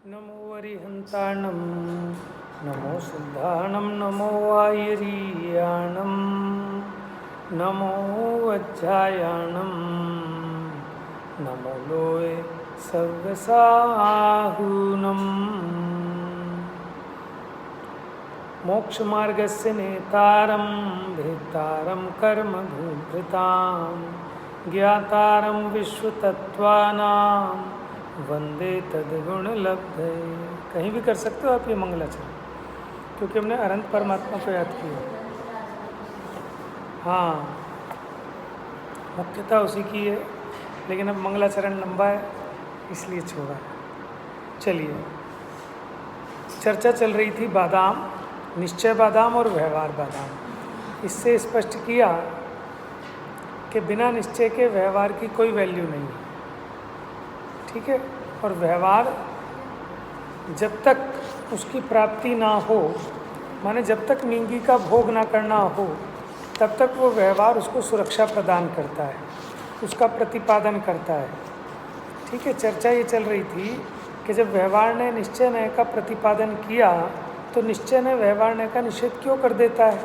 नमो अरिहंताणं नमो शुद्धाणं नमो वायरीयाणं नमो वज्रायाणं नमो लोये सर्वसाहूनं मोक्षमार्गस्य नेतारं भेत्तारं कर्मभूभृतां ज्ञातारं विश्वतत्त्वानां वंदे तद्गुणलब्धये। कहीं भी कर सकते हो आप ये मंगलाचरण, क्योंकि हमने अनंत परमात्मा को याद किया। हाँ, मुख्यता उसी की है, लेकिन अब मंगलाचरण लंबा है इसलिए छोड़ा है। चलिए, चर्चा चल रही थी बादाम, निश्चय बादाम और व्यवहार बादाम। इससे स्पष्ट किया कि बिना निश्चय के व्यवहार की कोई वैल्यू नहीं है, ठीक है। और व्यवहार जब तक उसकी प्राप्ति ना हो, माने जब तक मिंगी का भोग ना करना हो, तब तक वो व्यवहार उसको सुरक्षा प्रदान करता है, उसका प्रतिपादन करता है, ठीक है। चर्चा ये चल रही थी कि जब व्यवहार ने निश्चय नय का प्रतिपादन किया तो निश्चय ने व्यवहार नय का निषेध क्यों कर देता है,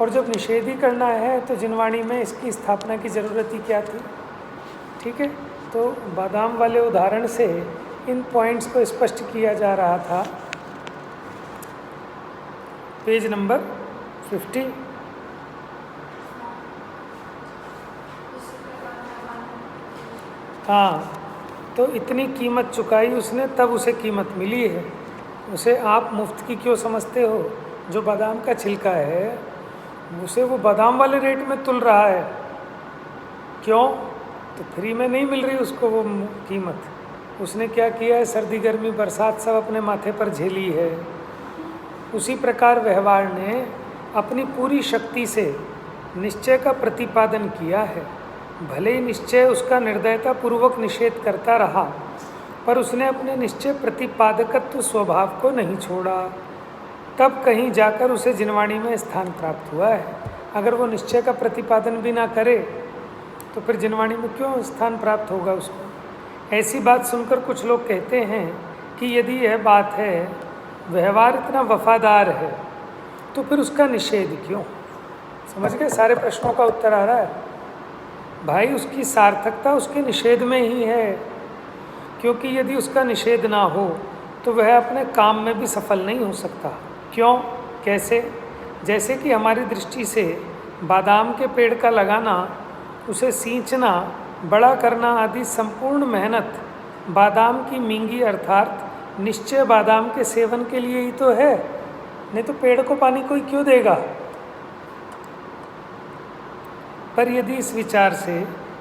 और जब निषेध ही करना है तो जिनवाणी में इसकी स्थापना की ज़रूरत ही क्या थी, ठीक है। तो बादाम वाले उदाहरण से इन पॉइंट्स को स्पष्ट किया जा रहा था। Page number 50। हाँ, तो इतनी कीमत चुकाई उसने, तब उसे कीमत मिली है। उसे आप मुफ्त की क्यों समझते हो? जो बादाम का छिलका है उसे वो बादाम वाले रेट में तुल रहा है, क्यों? तो फ्री में नहीं मिल रही उसको वो कीमत। उसने क्या किया है, सर्दी गर्मी बरसात सब अपने माथे पर झेली है। उसी प्रकार व्यवहार ने अपनी पूरी शक्ति से निश्चय का प्रतिपादन किया है। भले ही निश्चय उसका निर्दयता पूर्वक निषेध करता रहा, पर उसने अपने निश्चय प्रतिपादकत्व स्वभाव को नहीं छोड़ा। तब कहीं जाकर उसे जिनवाणी में स्थान प्राप्त हुआ है। अगर वो निश्चय का प्रतिपादन भी ना करे तो फिर जिनवाणी में क्यों स्थान प्राप्त होगा उसको? ऐसी बात सुनकर कुछ लोग कहते हैं कि यदि यह बात है, व्यवहार इतना वफादार है, तो फिर उसका निषेध क्यों? समझ गए? सारे प्रश्नों का उत्तर आ रहा है भाई। उसकी सार्थकता उसके निषेध में ही है, क्योंकि यदि उसका निषेध ना हो तो वह अपने काम में भी सफल नहीं हो सकता। क्यों? कैसे? जैसे कि हमारी दृष्टि से बादाम के पेड़ का लगाना, उसे सींचना, बड़ा करना आदि संपूर्ण मेहनत बादाम की मिंगी अर्थात निश्चय बादाम के सेवन के लिए ही तो है, नहीं तो पेड़ को पानी कोई क्यों देगा? पर यदि इस विचार से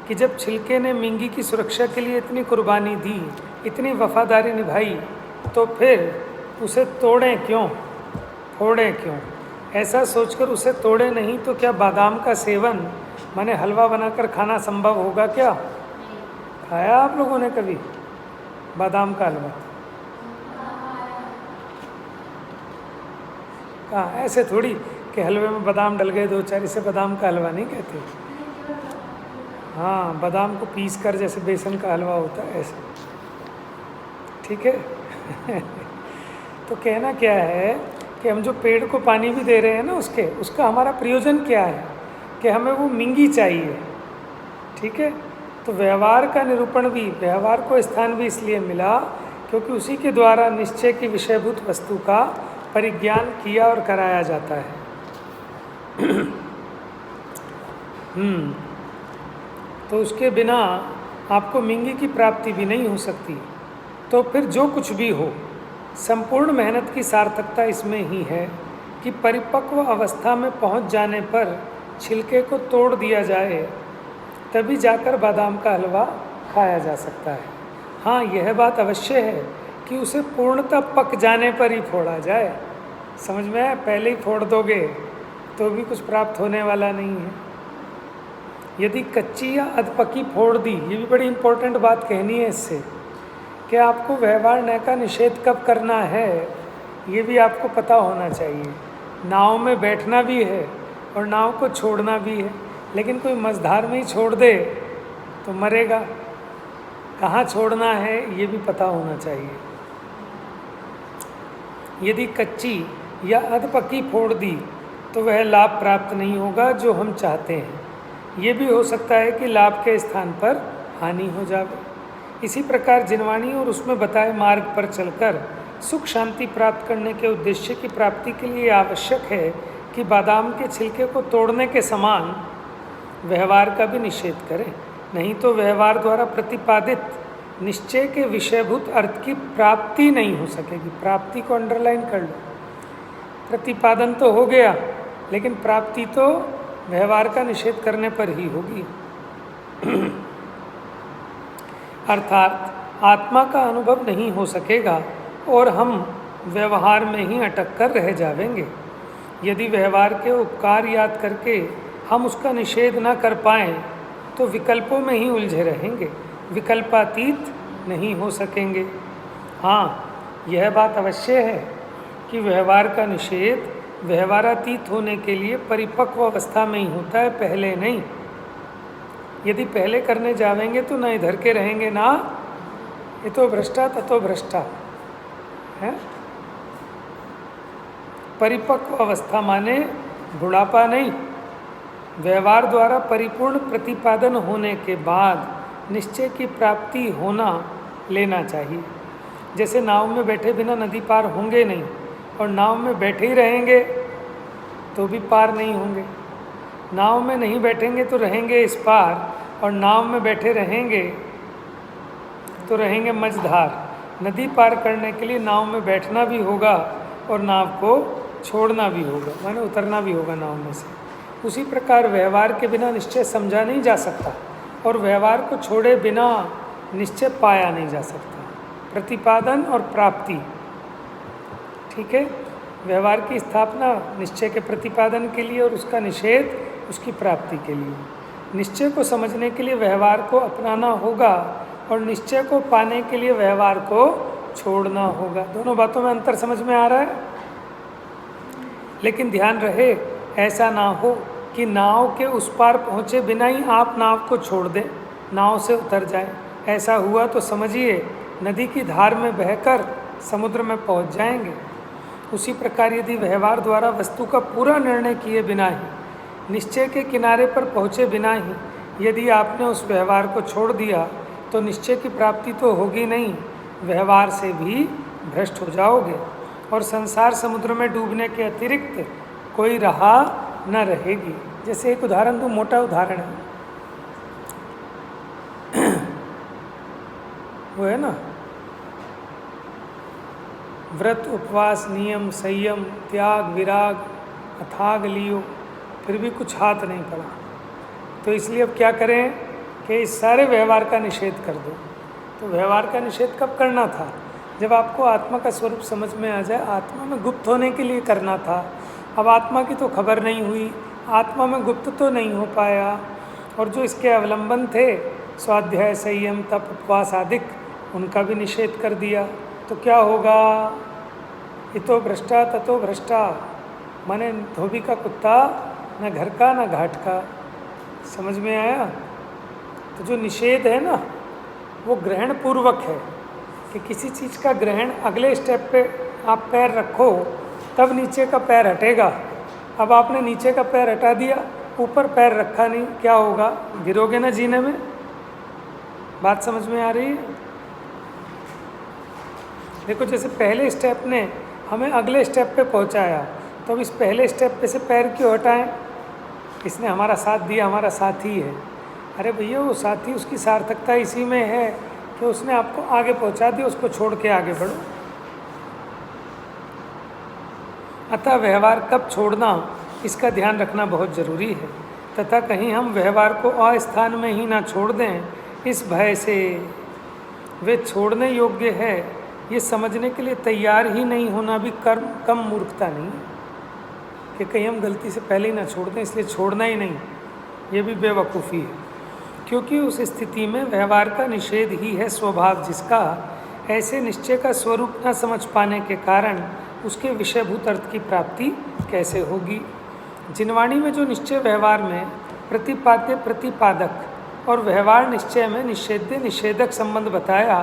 कि जब छिलके ने मिंगी की सुरक्षा के लिए इतनी कुर्बानी दी, इतनी वफादारी निभाई, तो फिर उसे तोड़ें क्यों, फोड़ें क्यों? ऐसा सोचकर उसे तोड़े नहीं तो क्या बादाम का सेवन माने हलवा बनाकर खाना संभव होगा क्या? खाया आप लोगों ने कभी बादाम का हलवा? कहाँ? ऐसे थोड़ी कि हलवे में बादाम डल गए दो चार, इसे बादाम का हलवा नहीं कहते। हाँ, बादाम को पीस कर जैसे बेसन का हलवा होता है ऐसे, ठीक है। तो कहना क्या है कि हम जो पेड़ को पानी भी दे रहे हैं ना, उसका हमारा प्रयोजन क्या है कि हमें वो मिंगी चाहिए, ठीक है। तो व्यवहार का निरूपण भी, व्यवहार को स्थान भी इसलिए मिला क्योंकि उसी के द्वारा निश्चय की विषयभूत वस्तु का परिज्ञान किया और कराया जाता है। तो उसके बिना आपको मिंगी की प्राप्ति भी नहीं हो सकती। तो फिर जो कुछ भी हो, संपूर्ण मेहनत की सार्थकता इसमें ही है कि परिपक्व अवस्था में पहुंच जाने पर छिलके को तोड़ दिया जाए, तभी जाकर बादाम का हलवा खाया जा सकता है। हाँ, यह बात अवश्य है कि उसे पूर्णतः पक जाने पर ही फोड़ा जाए। समझ में आया? पहले ही फोड़ दोगे तो भी कुछ प्राप्त होने वाला नहीं है। यदि कच्ची या अधपकी फोड़ दी, ये भी बड़ी इंपॉर्टेंट बात कहनी है इससे, कि आपको व्यवहार नय का निषेध कब करना है ये भी आपको पता होना चाहिए। नाव में बैठना भी है और नाव को छोड़ना भी है, लेकिन कोई मझधार में ही छोड़ दे तो मरेगा। कहाँ छोड़ना है ये भी पता होना चाहिए। यदि कच्ची या अधपकी फोड़ दी तो वह लाभ प्राप्त नहीं होगा जो हम चाहते हैं। ये भी हो सकता है कि लाभ के स्थान पर हानि हो जाए। इसी प्रकार जिनवाणी और उसमें बताए मार्ग पर चलकर सुख शांति प्राप्त करने के उद्देश्य की प्राप्ति के लिए आवश्यक है कि बादाम के छिलके को तोड़ने के समान व्यवहार का भी निषेध करें, नहीं तो व्यवहार द्वारा प्रतिपादित निश्चय के विषयभूत अर्थ की प्राप्ति नहीं हो सकेगी। प्राप्ति को अंडरलाइन कर लो। प्रतिपादन तो हो गया, लेकिन प्राप्ति तो व्यवहार का निषेध करने पर ही होगी। अर्थात आत्मा का अनुभव नहीं हो सकेगा और हम व्यवहार में ही अटक कर रह जाएंगे। यदि व्यवहार के उपकार याद करके हम उसका निषेध न कर पाएँ तो विकल्पों में ही उलझे रहेंगे, विकल्पातीत नहीं हो सकेंगे। हाँ, यह बात अवश्य है कि व्यवहार का निषेध व्यवहारातीत होने के लिए परिपक्व अवस्था में ही होता है, पहले नहीं। यदि पहले करने जावेंगे तो न इधर के रहेंगे ना इतो भ्रष्टा ततो भ्रष्टा है। परिपक्व अवस्था माने बुढ़ापा नहीं, व्यवहार द्वारा परिपूर्ण प्रतिपादन होने के बाद निश्चय की प्राप्ति होना लेना चाहिए। जैसे नाव में बैठे बिना नदी पार होंगे नहीं, और नाव में बैठे ही रहेंगे तो भी पार नहीं होंगे। नाव में नहीं बैठेंगे तो रहेंगे इस पार, और नाव में बैठे रहेंगे तो रहेंगे मझधार। नदी पार करने के लिए नाव में बैठना भी होगा और नाव को छोड़ना भी होगा, माने उतरना भी होगा नाव में से। उसी प्रकार व्यवहार के बिना निश्चय समझा नहीं जा सकता, और व्यवहार को छोड़े बिना निश्चय पाया नहीं जा सकता। प्रतिपादन और प्राप्ति, ठीक है। व्यवहार की स्थापना निश्चय के प्रतिपादन के लिए और उसका निषेध उसकी प्राप्ति के लिए। निश्चय को समझने के लिए व्यवहार को अपनाना होगा और निश्चय को पाने के लिए व्यवहार को छोड़ना होगा। दोनों बातों में अंतर समझ में आ रहा है। लेकिन ध्यान रहे, ऐसा ना हो कि नाव के उस पार पहुँचे बिना ही आप नाव को छोड़ दें, नाव से उतर जाएं। ऐसा हुआ तो समझिए नदी की धार में बहकर समुद्र में पहुँच जाएंगे। उसी प्रकार यदि व्यवहार द्वारा वस्तु का पूरा निर्णय किए बिना ही, निश्चय के किनारे पर पहुँचे बिना ही यदि आपने उस व्यवहार को छोड़ दिया तो निश्चय की प्राप्ति तो होगी नहीं, व्यवहार से भी भ्रष्ट हो जाओगे और संसार समुद्र में डूबने के अतिरिक्त कोई राह न रहेगी। जैसे एक उदाहरण दूँ, मोटा उदाहरण है, वो है ना, व्रत उपवास नियम संयम त्याग विराग अथाग लियो, फिर भी कुछ हाथ नहीं पड़ा। तो इसलिए अब क्या करें कि इस सारे व्यवहार का निषेध कर दो। तो व्यवहार का निषेध कब करना था? जब आपको आत्मा का स्वरूप समझ में आ जाए। आत्मा में गुप्त होने के लिए करना था। अब आत्मा की तो खबर नहीं हुई, आत्मा में गुप्त तो नहीं हो पाया, और जो इसके अवलंबन थे स्वाध्याय संयम तप उपवास आदि, उनका भी निषेध कर दिया। तो क्या होगा? इतो भ्रष्टा ततो भ्रष्टा, माने धोबी का कुत्ता न घर का न घाट का। समझ में आया? तो जो निषेध है ना, वो ग्रहण पूर्वक है कि किसी चीज़ का ग्रहण अगले स्टेप पे आप पैर रखो तब नीचे का पैर हटेगा। अब आपने नीचे का पैर हटा दिया, ऊपर पैर रखा नहीं, क्या होगा? गिरोगे ना जीने में। बात समझ में आ रही है? देखो, जैसे पहले स्टेप ने हमें अगले स्टेप पे पहुंचाया, तो अब इस पहले स्टेप पे से पैर क्यों हटाएं? इसने हमारा साथ दिया, हमारा साथी है। अरे भैया, वो साथी, उसकी सार्थकता इसी में है कि उसने आपको आगे पहुंचा दिया, उसको छोड़ के आगे बढ़ो। अतः व्यवहार कब छोड़ना, इसका ध्यान रखना बहुत ज़रूरी है, तथा कहीं हम व्यवहार को अस्थान में ही ना छोड़ दें, इस भय से वे छोड़ने योग्य है ये समझने के लिए तैयार ही नहीं होना भी कम मूर्खता नहीं है कि कहीं हम गलती से पहले ही ना छोड़ दें, इसलिए छोड़ना ही नहीं, ये भी बेवकूफ़ी है। क्योंकि उस स्थिति में व्यवहार का निषेध ही है स्वभाव जिसका, ऐसे निश्चय का स्वरूप न समझ पाने के कारण उसके विषयभूत अर्थ की प्राप्ति कैसे होगी। जिनवाणी में जो निश्चय व्यवहार में प्रतिपाद्य प्रतिपादक और व्यवहार निश्चय में निषेध्य निषेधक संबंध बताया,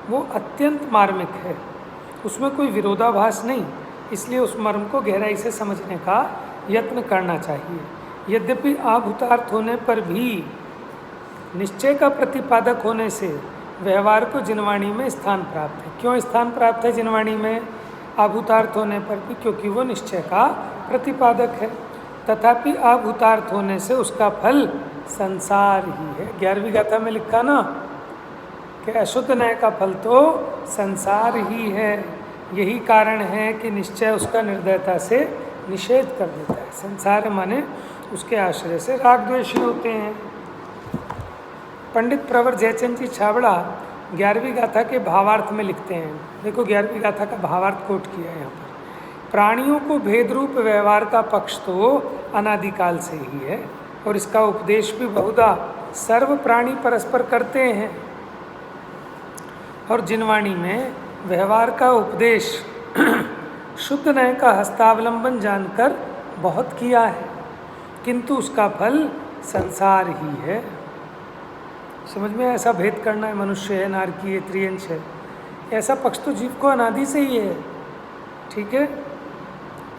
वो अत्यंत मार्मिक है उसमें कोई विरोधाभास नहीं, इसलिए उस मर्म को गहराई से समझने का यत्न करना चाहिए। यद्यपि आभूतार्थ होने पर भी निश्चय का प्रतिपादक होने से व्यवहार को जिनवाणी में स्थान प्राप्त है। क्यों स्थान प्राप्त है जिनवाणी में आभूतार्थ होने पर भी? क्योंकि वो निश्चय का प्रतिपादक है। तथापि आभूतार्थ होने से उसका फल संसार ही है। 11वीं गाथा में लिखा ना कि अशुद्ध न्याय का फल तो संसार ही है। यही कारण है कि निश्चय उसका निर्दयता से निषेध कर देता है। संसार माने उसके आश्रय से राग द्वेषी होते हैं। पंडित प्रवर जयचंद जी छाबड़ा 11वीं गाथा के भावार्थ में लिखते हैं। देखो 11वीं गाथा का भावार्थ कोट किया है यहाँ पर। प्राणियों को भेद रूप व्यवहार का पक्ष तो अनादिकाल से ही है और इसका उपदेश भी बहुधा सर्व प्राणी परस्पर करते हैं। और जिनवाणी में व्यवहार का उपदेश शुद्ध न्याय का हस्तावलंबन जानकर बहुत किया है, किंतु उसका फल संसार ही है। समझ में ऐसा भेद करना है, मनुष्य है, नारकी है, त्रियंश है, ऐसा पक्ष तो जीव को अनादि से ही है। ठीक है।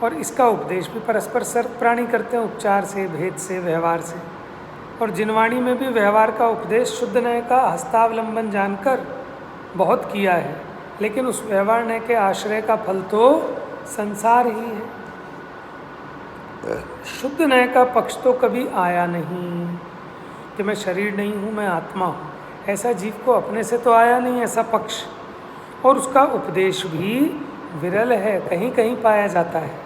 और इसका उपदेश भी परस्पर सर्व प्राणी करते हैं, उपचार से, भेद से, व्यवहार से। और जिनवाणी में भी व्यवहार का उपदेश शुद्ध न्याय का हस्तावलंबन जानकर बहुत किया है, लेकिन उस व्यवहार न्याय के आश्रय का फल तो संसार ही है। शुद्ध न्याय का पक्ष तो कभी आया नहीं कि मैं शरीर नहीं हूँ, मैं आत्मा हूँ। ऐसा जीव को अपने से तो आया नहीं ऐसा पक्ष। और उसका उपदेश भी विरल है, कहीं कहीं पाया जाता है।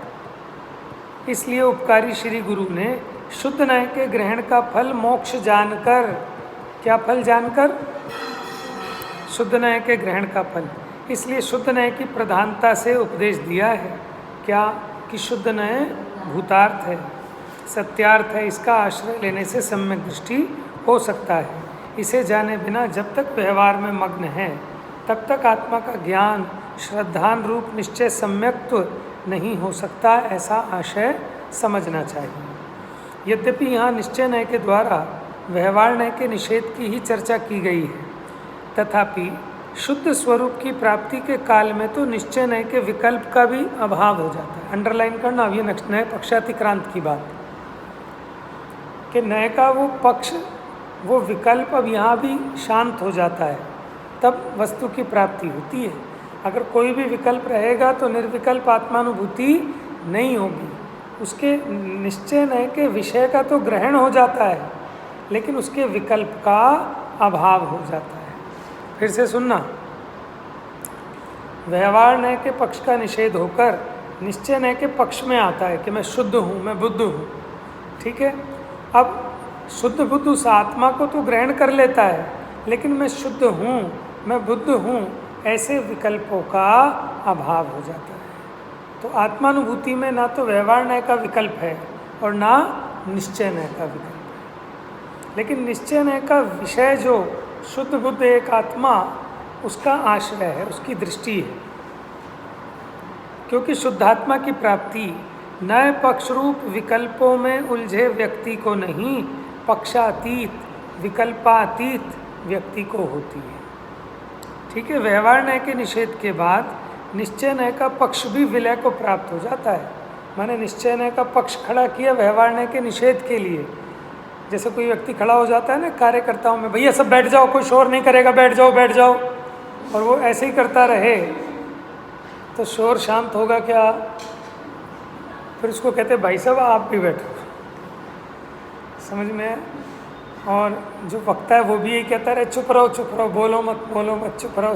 इसलिए उपकारी श्री गुरु ने शुद्ध न्याय के ग्रहण का फल मोक्ष जानकर, क्या फल जानकर? शुद्ध न्याय के ग्रहण का फल। इसलिए शुद्ध न्याय की प्रधानता से उपदेश दिया है। क्या? कि शुद्ध न्याय भूतार्थ है, सत्यार्थ है, इसका आश्रय लेने से सम्यक दृष्टि हो सकता है। इसे जाने बिना जब तक व्यवहार में मग्न है तब तक आत्मा का ज्ञान श्रद्धान रूप निश्चय सम्यक्त्व नहीं हो सकता, ऐसा आशय समझना चाहिए। यद्यपि यहाँ निश्चय न्याय के द्वारा व्यवहार न्याय के निषेध की ही चर्चा की गई है, तथापि शुद्ध स्वरूप की प्राप्ति के काल में तो निश्चय न्याय के विकल्प का भी अभाव हो जाता है। अंडरलाइन करना, अब ये नए पक्षातिक्रांत की बात कि न्याय का वो पक्ष, वो विकल्प अब यहाँ भी शांत हो जाता है, तब वस्तु की प्राप्ति होती है। अगर कोई भी विकल्प रहेगा तो निर्विकल्प आत्मानुभूति नहीं होगी। उसके निश्चय न्याय के विषय का तो ग्रहण हो जाता है, लेकिन उसके विकल्प का अभाव हो जाता है। फिर से सुनना, व्यवहार न्याय के पक्ष का निषेध होकर निश्चय न्याय के पक्ष में आता है कि मैं शुद्ध हूँ, मैं बुद्ध हूँ। ठीक है। अब शुद्ध बुद्ध उस आत्मा को तो ग्रहण कर लेता है, लेकिन मैं शुद्ध हूँ, मैं बुद्ध हूँ, ऐसे विकल्पों का अभाव हो जाता है। तो आत्मानुभूति में ना तो व्यवहार न्याय का विकल्प है और ना निश्चय न्याय का विकल्प है। लेकिन निश्चय न्याय का विषय जो शुद्ध बुद्ध एक आत्मा, उसका आश्रय है, उसकी दृष्टि है। क्योंकि शुद्धात्मा की प्राप्ति नए पक्ष रूप विकल्पों में उलझे व्यक्ति को नहीं, पक्षातीत विकल्पातीत व्यक्ति को होती है। ठीक है। व्यवहार न्याय के निषेध के बाद निश्चय न्याय का पक्ष भी विलय को प्राप्त हो जाता है। मैंने निश्चय न्याय का पक्ष खड़ा किया व्यवहार न्याय के निषेध के लिए। जैसे कोई व्यक्ति खड़ा हो जाता है ना कार्यकर्ताओं में, भैया सब बैठ जाओ, कोई शोर नहीं करेगा, बैठ जाओ बैठ जाओ, और वो ऐसे ही करता रहे तो शोर शांत होगा क्या? फिर उसको कहते भाई साहब आप भी बैठो। समझ में? और जो वक्ता है वो भी यही कहता रहे चुप रहो, बोलो मत, चुप रहो,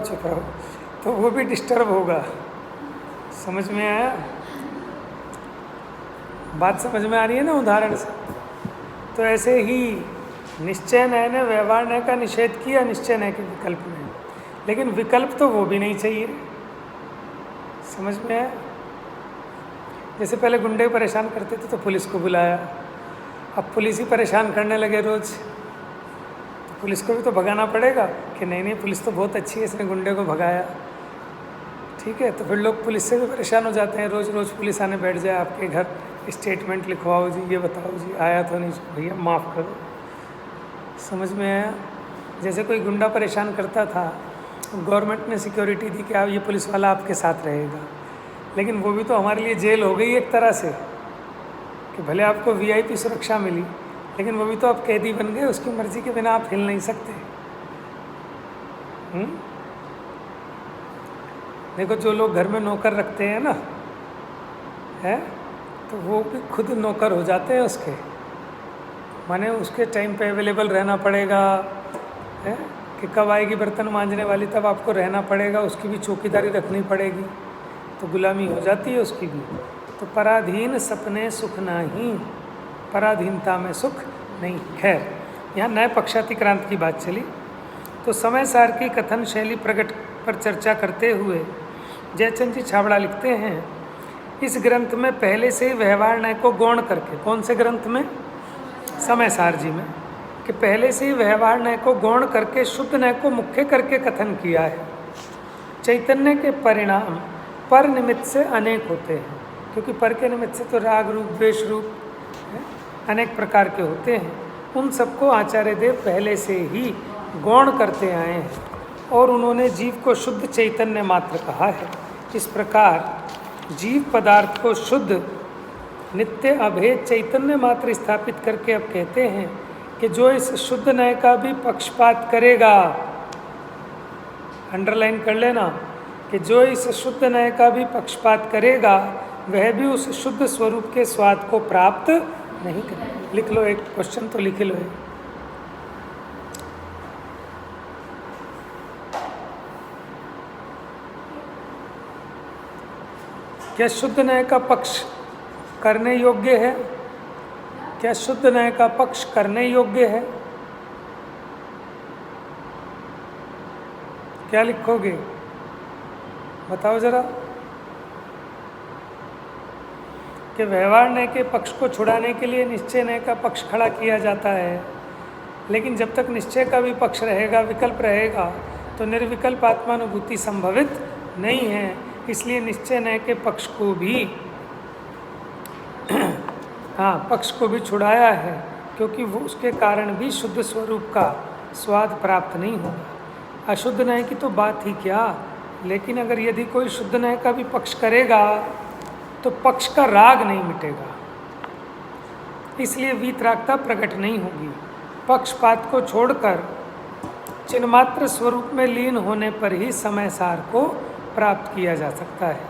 तो वो भी डिस्टर्ब होगा। समझ में आया? बात समझ में आ रही है ना उदाहरण से? तो ऐसे ही निश्चय न्याय ने व्यवहार न्याय का निषेध किया निश्चय न्याय के विकल्प में, लेकिन विकल्प तो वो भी नहीं चाहिए। समझ में आया? जैसे पहले गुंडे परेशान करते थे तो पुलिस को बुलाया, अब पुलिस ही परेशान करने लगे रोज़, तो पुलिस को भी तो भगाना पड़ेगा कि नहीं पुलिस तो बहुत अच्छी है, इसने गुंडे को भगाया। ठीक है। तो फिर लोग पुलिस से भी परेशान हो जाते हैं, रोज़ रोज़ पुलिस आने बैठ जाए आपके घर, स्टेटमेंट लिखवाओ जी, ये बताओ जी आया तो नहीं, भैया माफ़ करो। समझ में आया? जैसे कोई गुंडा परेशान करता था, गवर्नमेंट ने सिक्योरिटी दी कि आप ये पुलिस वाला आपके साथ रहेगा, लेकिन वो भी तो हमारे लिए जेल हो गई एक तरह से, कि भले आपको वीआईपी सुरक्षा मिली लेकिन वो भी तो आप कैदी बन गए, उसकी मर्जी के बिना आप हिल नहीं सकते। देखो जो लोग घर में नौकर रखते हैं ना, है तो वो भी खुद नौकर हो जाते हैं उसके, माने उसके टाइम पे अवेलेबल रहना पड़ेगा, है कि कब आएगी बर्तन मांजने वाली तब आपको रहना पड़ेगा, उसकी भी चौकीदारी रखनी पड़ेगी, तो गुलामी हो जाती है उसकी भी। तो पराधीन सपने सुख नहीं, पराधीनता में सुख नहीं। खैर, यहाँ नए पक्षातिक्रांत की बात चली, तो समय सार की कथन शैली प्रकट पर चर्चा करते हुए जयचंद जी छाबड़ा लिखते हैं, इस ग्रंथ में पहले से ही व्यवहार न्याय को गौण करके, कौन से ग्रंथ में? समय सार जी में, कि पहले से ही व्यवहार न्याय को गौण करके शुद्ध न्याय को मुख्य करके कथन किया है। चैतन्य के परिणाम पर निमित्त से अनेक होते हैं, क्योंकि पर के निमित्त से तो राग रूप, द्वेष रूप अनेक प्रकार के होते हैं, उन सबको आचार्य देव पहले से ही गौण करते आए हैं और उन्होंने जीव को शुद्ध चैतन्य मात्र कहा है। इस प्रकार जीव पदार्थ को शुद्ध नित्य अभेद चैतन्य मात्र स्थापित करके अब कहते हैं कि जो इस शुद्ध न्याय का भी पक्षपात करेगा, अंडरलाइन कर लेना, कि जो इस शुद्ध न्याय का भी पक्षपात करेगा वह भी उस शुद्ध स्वरूप के स्वाद को प्राप्त नहीं करेगा। लिख लो, एक क्वेश्चन तो लिख लो। क्या शुद्ध न्याय का पक्ष करने योग्य है? क्या शुद्ध न्याय का पक्ष करने योग्य है? क्या लिखोगे, बताओ जरा। कि व्यवहार न्याय के पक्ष को छुड़ाने के लिए निश्चय न्याय का पक्ष खड़ा किया जाता है, लेकिन जब तक निश्चय का भी पक्ष रहेगा, विकल्प रहेगा, तो निर्विकल्प आत्मानुभूति संभवित नहीं है। इसलिए निश्चय न्याय के पक्ष को भी पक्ष को भी छुड़ाया है, क्योंकि वो उसके कारण भी शुद्ध स्वरूप का स्वाद प्राप्त नहीं होगा। अशुद्ध न्याय की तो बात ही क्या, लेकिन अगर यदि कोई शुद्ध न्याय का भी पक्ष करेगा तो पक्ष का राग नहीं मिटेगा, इसलिए वीतरागता प्रकट नहीं होगी। पक्षपात को छोड़कर चिन्मात्र स्वरूप में लीन होने पर ही समय सार को प्राप्त किया जा सकता है।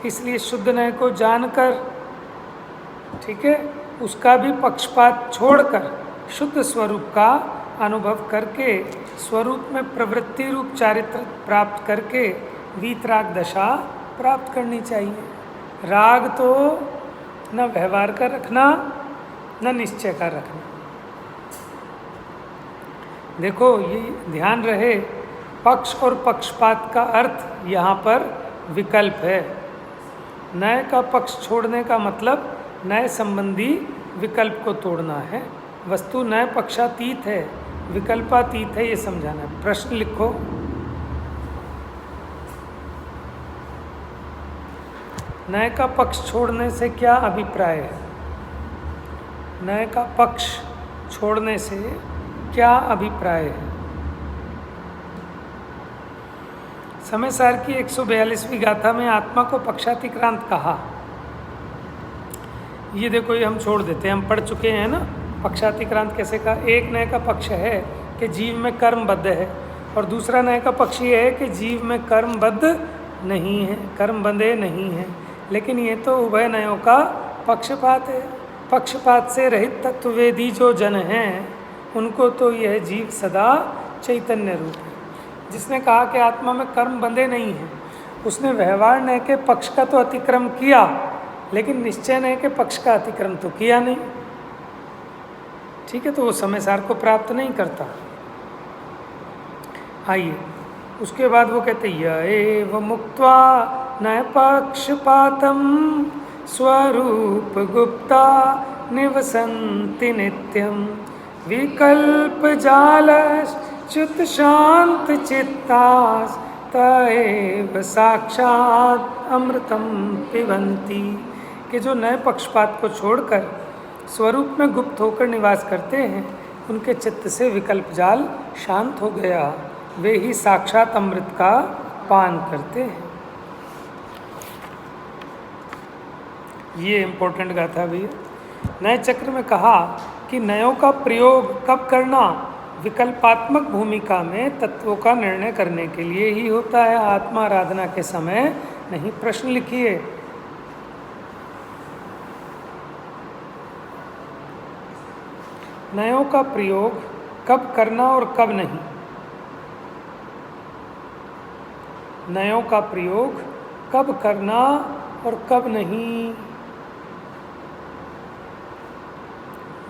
इसलिए शुद्ध न्याय को जानकर, ठीक है, उसका भी पक्षपात छोड़कर शुद्ध स्वरूप का अनुभव करके स्वरूप में प्रवृत्ति रूप चारित्र प्राप्त करके वीतराग दशा प्राप्त करनी चाहिए। राग तो न व्यवहार का रखना, न निश्चय का रखना। देखो, ये ध्यान रहे, पक्ष और पक्षपात का अर्थ यहाँ पर विकल्प है। न्याय का पक्ष छोड़ने का मतलब न्याय संबंधी विकल्प को तोड़ना है। वस्तु न्याय पक्षातीत है, विकल्पातीत है, ये समझाना है। प्रश्न लिखो। न्याय का पक्ष छोड़ने से क्या अभिप्राय है? न्याय का पक्ष छोड़ने से क्या अभिप्राय है? समय सार की 142वीं गाथा में आत्मा को पक्षातिक्रांत कहा। ये देखो, ये हम छोड़ देते हैं, हम पढ़ चुके हैं ना। पक्षातिक्रांत कैसे कहा? एक न्याय का पक्ष है कि जीव में कर्मबद्ध है, और दूसरा न्याय का पक्ष ये है कि जीव में कर्मबद्ध नहीं है, कर्म बंधे नहीं है। लेकिन ये तो उभय न्यायों का पक्षपात है। पक्षपात से रहित तत्ववेदी जो जन हैं, उनको तो यह जीव सदा चैतन्य रूप है। जिसने कहा कि आत्मा में कर्म बंधे नहीं हैं, उसने व्यवहार न्याय के पक्ष का तो अतिक्रम किया, लेकिन निश्चय न्याय के पक्ष का अतिक्रम तो किया नहीं। ठीक है, तो वो समय सार को प्राप्त नहीं करता। आइए, उसके बाद वो कहते एव मुक्त्वा न पक्षपातम स्वरूप गुप्ता निवसन्ति नित्यम विकल्प जालच्युत शांत चित्तास तएव साक्षात अमृतम पिबन्ति। कि जो नए पक्षपात को छोड़कर स्वरूप में गुप्त होकर निवास करते हैं, उनके चित्त से विकल्प जाल शांत हो गया वे ही साक्षात अमृत का पान करते हैं। ये इम्पोर्टेंट गाथा भी है। नए चक्र में कहा कि नयों का प्रयोग कब करना? विकल्पात्मक भूमिका में तत्वों का निर्णय करने के लिए ही होता है, आत्मा आराधना के समय नहीं। प्रश्न लिखिए। नयों का प्रयोग कब करना और कब नहीं? नयों का प्रयोग कब करना और कब नहीं?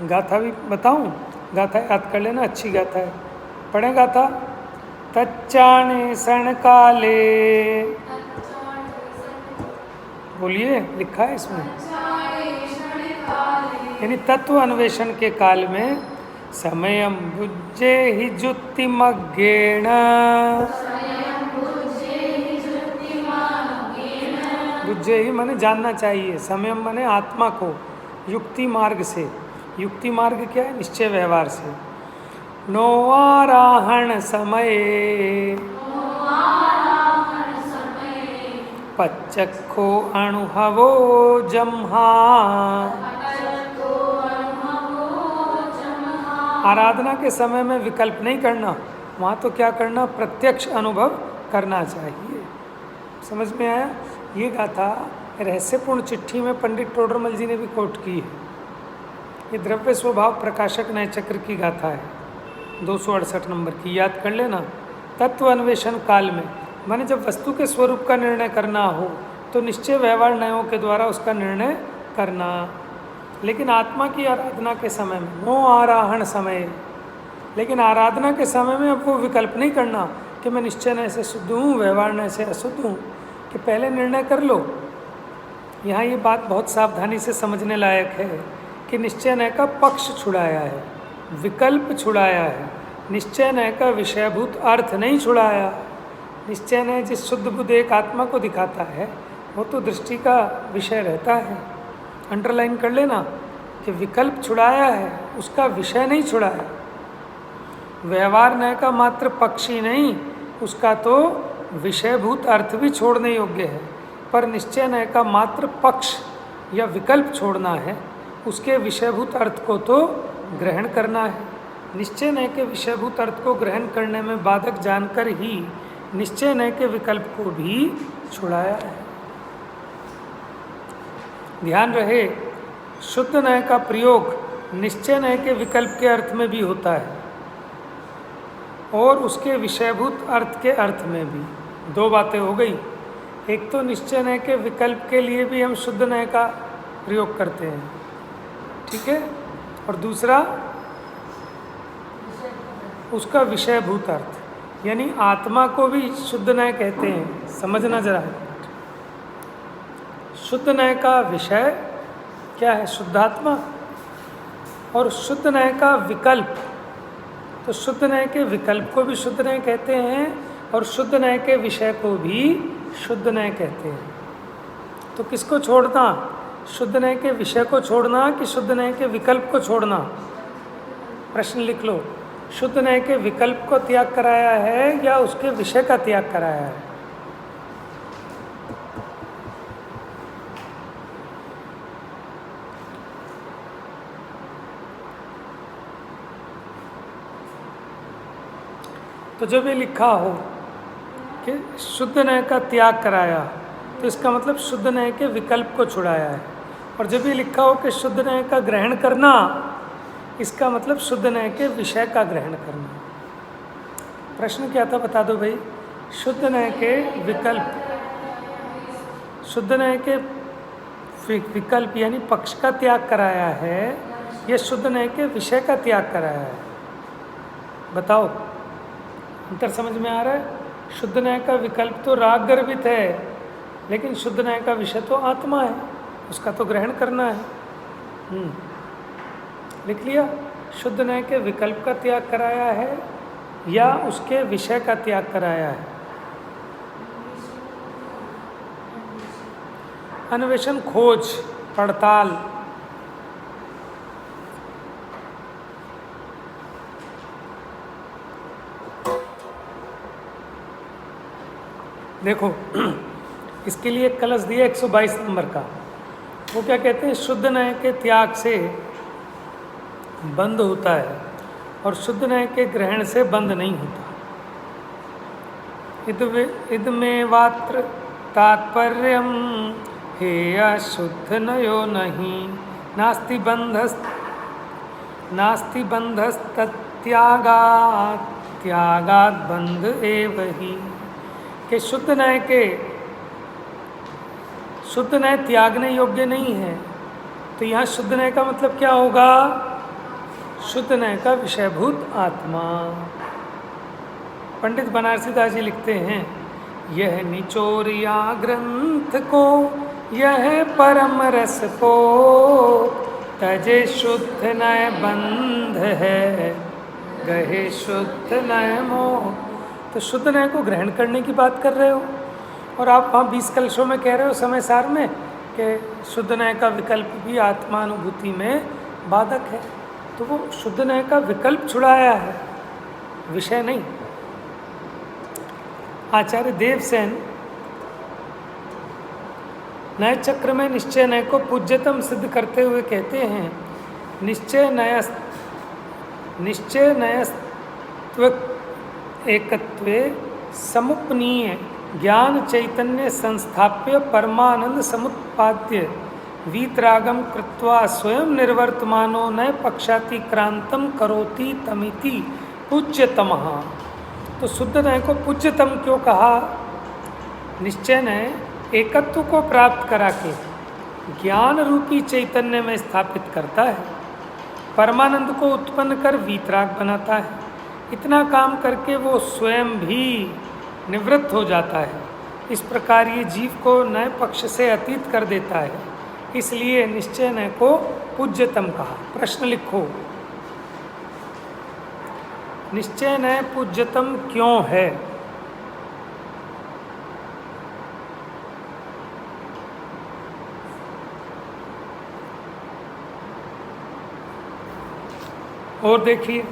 गाथा भी बताऊं? गाथा याद कर लेना, अच्छी गाथा है। पढ़ें गाथा। तच्चाणे सण काले, बोलिए, लिखा है इसमें, यानी तत्व अन्वेषण के काल में समयम बुज्जे ही जुत्तिमग्गेण, बुज्जे ही माने जानना चाहिए, समयम माने आत्मा को, युक्ति मार्ग से। युक्ति मार्ग क्या है? निश्चय व्यवहार से। नोआराहण समय पच्चखो अनुभवो जम्हा, आराधना के समय में विकल्प नहीं करना, वहाँ तो क्या करना? प्रत्यक्ष अनुभव करना चाहिए। समझ में आया? ये गाथा रहस्यपूर्ण चिट्ठी में पंडित टोडरमल जी ने भी कोट की है। ये द्रव्य स्वभाव प्रकाशक नए चक्र की गाथा है, 268 नंबर की, याद कर लेना। तत्व अन्वेषण काल में माने जब वस्तु के स्वरूप का निर्णय करना हो तो निश्चय व्यवहार नयों के द्वारा उसका निर्णय करना। लेकिन आत्मा की आराधना के समय में, नो आराहण समय, लेकिन आराधना के समय में अब वो विकल्प नहीं करना कि मैं निश्चय नय से शुद्ध हूँ, व्यवहार नय से अशुद्ध हूँ, कि पहले निर्णय कर लो। यहाँ ये बात बहुत सावधानी से समझने लायक है कि निश्चय नय का पक्ष छुड़ाया है, विकल्प छुड़ाया है, निश्चय नय का विषयभूत अर्थ नहीं छुड़ाया। निश्चय नय जिस शुद्ध बुद्ध एक आत्मा को दिखाता है वो तो दृष्टि का विषय रहता है। अंडरलाइन कर लेना कि विकल्प छुड़ाया है, उसका विषय नहीं छुड़ाया। व्यवहार नय का मात्र पक्ष ही नहीं, उसका तो विषयभूत अर्थ भी छोड़ने योग्य है, पर निश्चय नय का मात्र पक्ष या विकल्प छोड़ना है, उसके विषयभूत अर्थ को तो ग्रहण करना है। निश्चय नय के विषयभूत अर्थ को ग्रहण करने में बाधक जानकर ही निश्चय नय के विकल्प को भी छुड़ाया है। ध्यान रहे, शुद्ध नय का प्रयोग निश्चय नय के विकल्प के अर्थ में भी होता है और उसके विषयभूत अर्थ के अर्थ में भी। दो बातें हो गई। एक तो निश्चय नय के विकल्प के लिए भी हम शुद्ध नय का प्रयोग करते हैं, ठीक है, और दूसरा उसका विषयभूत अर्थ, यानी आत्मा को भी शुद्ध नय कहते हैं। समझना जरा, शुद्ध नय का विषय क्या है? शुद्धात्मा, और शुद्ध नय का विकल्प, तो शुद्ध नय के विकल्प को भी शुद्ध नय कहते हैं और शुद्ध नय के विषय को भी शुद्ध नय कहते हैं। तो किसको छोड़ना? शुद्ध नय के विषय को छोड़ना कि शुद्ध नय के विकल्प को छोड़ना? प्रश्न लिख लो। शुद्ध नय के विकल्प को त्याग कराया है या उसके विषय का त्याग कराया है? तो जब ये लिखा हो कि शुद्ध नय का त्याग कराया तो इसका मतलब शुद्ध नय के विकल्प को छुड़ाया है, और जब ये लिखा हो कि शुद्ध नय का ग्रहण करना, इसका मतलब शुद्ध नय के विषय का ग्रहण करना। प्रश्न क्या था बता दो भाई? शुद्ध नय के विकल्प, शुद्ध नय के विकल्प यानी पक्ष का त्याग कराया है या शुद्ध नय के विषय का त्याग कराया है? बताओ, अंतर समझ में आ रहा है? शुद्ध नय का विकल्प तो राग गर्भित है, लेकिन शुद्ध नय का विषय तो आत्मा है, उसका तो ग्रहण करना है। लिख लिया? शुद्ध नय के विकल्प का त्याग कराया है या उसके विषय का त्याग कराया है? अन्वेषण, खोज, पड़ताल। देखो इसके लिए एक कलश दिया 122 नंबर का। वो क्या कहते हैं, शुद्ध नय के त्याग से बंद होता है और शुद्ध नय के ग्रहण से बंद नहीं होता। इद में वात्र तात्पर्यम हे अशुद्ध नयो नहीं नास्ति बंधस तत्यागात त्यागात बंध एव ही। कि शुद्ध नय त्यागने योग्य नहीं है। तो यहाँ शुद्ध नय का मतलब क्या होगा, शुद्ध नय का विषयभूत आत्मा। पंडित बनारसी दास जी लिखते हैं, यह निचोरिया ग्रंथ को यह परम रस को तजे शुद्ध नय बंध है गहे शुद्ध नय मोह। तो शुद्ध नय को ग्रहण करने की बात कर रहे हो और आप वहाँ 20 कलशों में कह रहे हो समय सार में कि शुद्ध नय का विकल्प भी आत्मानुभूति में बाधक है। तो वो शुद्ध नय का विकल्प छुड़ाया है, विषय नहीं। आचार्य देवसेन नय चक्र में निश्चय नय को पूज्यतम सिद्ध करते हुए कहते हैं, निश्चय नयस्त्व एकत्वे समुपनीय ज्ञान चैतन्य संस्थाप्य परमानंद समुत्पाद्य वीतरागम कृत्वा स्वयं निर्वर्तमानो नय पक्षातिक्रांतम करोति तमिति पूज्यतमः। तो शुद्ध नय को पूज्यतम क्यों कहा, निश्चय नय एकत्व को प्राप्त करा के ज्ञान रूपी चैतन्य में स्थापित करता है, परमानंद को उत्पन्न कर वीतराग बनाता है। इतना काम करके वो स्वयं भी निवृत्त हो जाता है। इस प्रकार ये जीव को नए पक्ष से अतीत कर देता है, इसलिए निश्चय नय को पूज्यतम कहा। प्रश्न लिखो, निश्चय नय पूज्यतम क्यों है? और देखिए,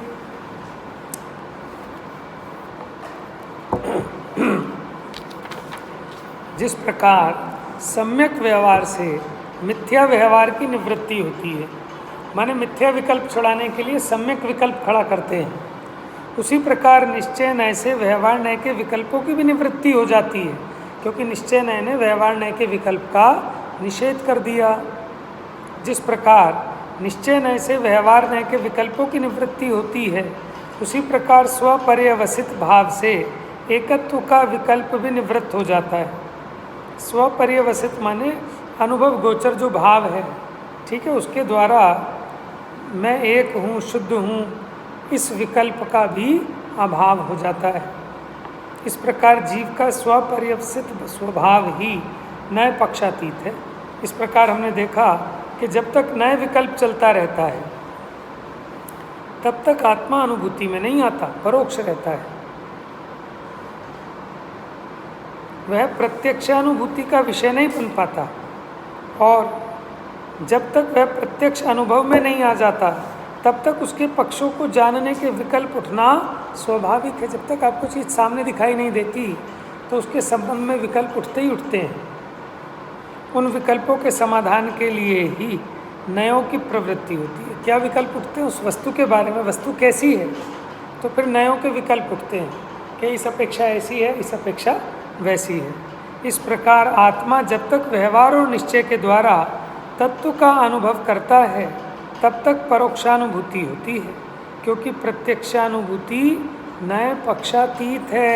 जिस प्रकार सम्यक व्यवहार से मिथ्या व्यवहार की निवृत्ति होती है, माने मिथ्या विकल्प छुड़ाने के लिए सम्यक विकल्प खड़ा करते हैं, उसी प्रकार निश्चय नय से व्यवहार नय के विकल्पों की भी निवृत्ति हो जाती है, क्योंकि निश्चय नय ने व्यवहार नय के विकल्प का निषेध कर दिया। जिस प्रकार निश्चय नय से व्यवहार नय के विकल्पों की निवृत्ति होती है, उसी प्रकार स्वपर्यवसित भाव से एकत्व का विकल्प भी निवृत्त हो जाता है। स्वपर्यवसित माने अनुभव गोचर जो भाव है, ठीक है, उसके द्वारा मैं एक हूँ, शुद्ध हूँ, इस विकल्प का भी अभाव हो जाता है। इस प्रकार जीव का स्वपर्यवसित स्वभाव ही नए पक्षातीत है। इस प्रकार हमने देखा कि जब तक नए विकल्प चलता रहता है तब तक आत्मा अनुभूति में नहीं आता, परोक्ष रहता है। वह प्रत्यक्षानुभूति का विषय नहीं बन पाता, और जब तक वह प्रत्यक्ष अनुभव में नहीं आ जाता तब तक उसके पक्षों को जानने के विकल्प उठना स्वाभाविक है। जब तक आपको चीज़ सामने दिखाई नहीं देती तो उसके संबंध में विकल्प उठते ही उठते हैं। उन विकल्पों के समाधान के लिए ही नयों की प्रवृत्ति होती है। क्या विकल्प उठते हैं? उस वस्तु के बारे में, वस्तु कैसी है, तो फिर नयों के विकल्प उठते हैं कि इस अपेक्षा ऐसी है, इस अपेक्षा वैसी है। इस प्रकार आत्मा जब तक व्यवहार और निश्चय के द्वारा तत्व का अनुभव करता है तब तक परोक्षानुभूति होती है, क्योंकि प्रत्यक्षानुभूति नए पक्षातीत है।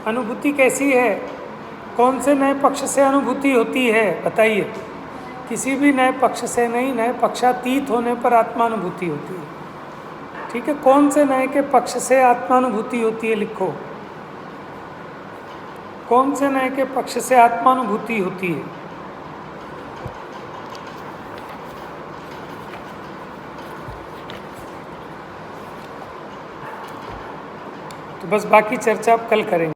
अनुभूति कैसी है? कौन से नए पक्ष से अनुभूति होती है बताइए? किसी भी नए पक्ष से नहीं, नए पक्षातीत होने पर आत्मानुभूति होती है। ठीक है, कौन से नए के पक्ष से आत्मानुभूति होती है? लिखो, कौन से नए के पक्ष से आत्मानुभूति होती है? तो बस बाकी चर्चा आप कल करेंगे।